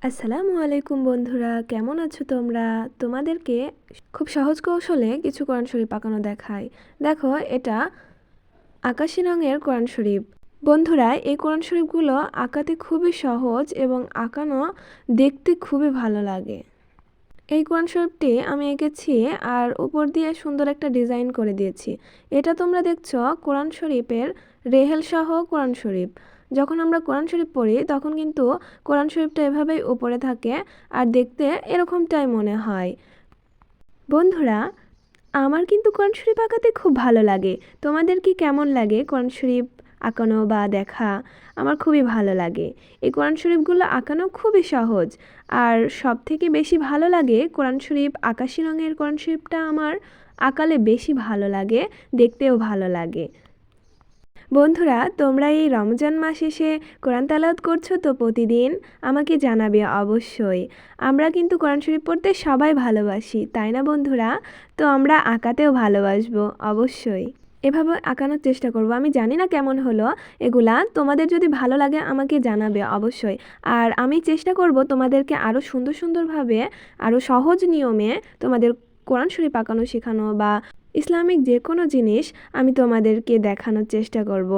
আসসালামু আলাইকুম বন্ধুরা, কেমন আছো তোমরা? তোমাদেরকে খুব সহজ কৌশলে কিছু কোরআন শরীফ আঁকানো দেখাই। দেখো, এটা আকাশি রঙের কোরআন শরীফ। বন্ধুরা, এই কোরআন শরীফগুলো আঁকাতে খুবই সহজ এবং আঁকানো দেখতে খুবই ভালো লাগে। এই কোরআন শরীফটি আমি এঁকেছি আর উপর দিয়ে সুন্দর একটা ডিজাইন করে দিয়েছি। এটা তোমরা দেখছো কোরআন শরীফের রেহেল সহ কোরআন শরীফ। যখন আমরা কোরআন শরীফ পড়ি তখন কিন্তু কোরআন শরীফটা এভাবেই উপরে থাকে আর দেখতে এরকমটাই মনে হয়। বন্ধুরা, আমার কিন্তু কোরআন শরীফ আঁকাতে খুব ভালো লাগে। তোমাদের কি কেমন লাগে কোরআন শরীফ আঁকানো বা দেখা? আমার খুবই ভালো লাগে। এই কোরআন শরীফগুলো আঁকানো খুবই সহজ। আর সবথেকে বেশি ভালো লাগে কোরআন শরীফ আকাশি রঙের কোরআন শরীফটা আমার আঁকালে বেশি ভালো লাগে, দেখতেও ভালো লাগে। বন্ধুরা, তোমরা এই রমজান মাস এসে কোরআন তেলাওয়াত করছো তো প্রতিদিন? আমাকে জানাবে অবশ্যই। আমরা কিন্তু কোরআন শরীফ পড়তে সবাই ভালোবাসি, তাই না বন্ধুরা? তো আমরা আঁকাতেও ভালোবাসবো অবশ্যই। এভাবে আঁকানোর চেষ্টা করব। আমি জানি না কেমন হলো এগুলা, তোমাদের যদি ভালো লাগে আমাকে জানাবে অবশ্যই। আর আমি চেষ্টা করব তোমাদেরকে আরও সুন্দরভাবে, আরও সহজ নিয়মে তোমাদের কোরআন শরীফ আঁকানো শেখানো বা ইসলামিক যে কোনো জিনিস আমি তোমাদেরকে দেখানোর চেষ্টা করব।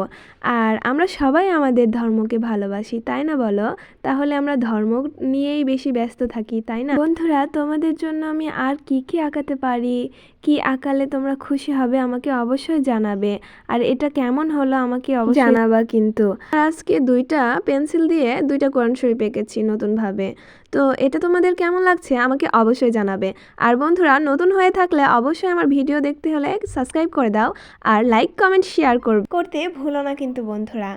আর আমরা সবাই আমাদের ধর্মকে ভালোবাসি, তাই না বলো? তাহলে আমরা ধর্ম নিয়েই বেশি ব্যস্ত থাকি, তাই না? বন্ধুরা, তোমাদের জন্য আমি আর কি আঁকাতে পারি, কি আঁকালে তোমরা খুশি হবে আমাকে অবশ্যই জানাবে। আর এটা কেমন হলো আমাকে অবশ্যই জানাবা কিন্তু। আর আজকে দুইটা পেন্সিল দিয়ে দুইটা কোরআন শরীফ এঁকেছি নতুনভাবে। তো এটা তোমাদের কেমন লাগছে আমাকে অবশ্যই জানাবে। আর বন্ধুরা, নতুন হয়ে থাকলে অবশ্যই আমার ভিডিও দেখতে হলে সাবস্ক্রাইব করে দাও আর লাইক কমেন্ট শেয়ার করতে ভুলো না কিন্তু বন্ধুরা।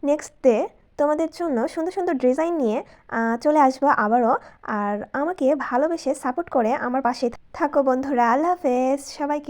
নেক্সট ডে তোমাদের জন্য সুন্দর ডিজাইন নিয়ে চলে আসবো আবারও। আর আমাকে ভালোবেসে সাপোর্ট করে আমার পাশে থাকো বন্ধুরা। আল্লাহ হাফেজ সবাইকে।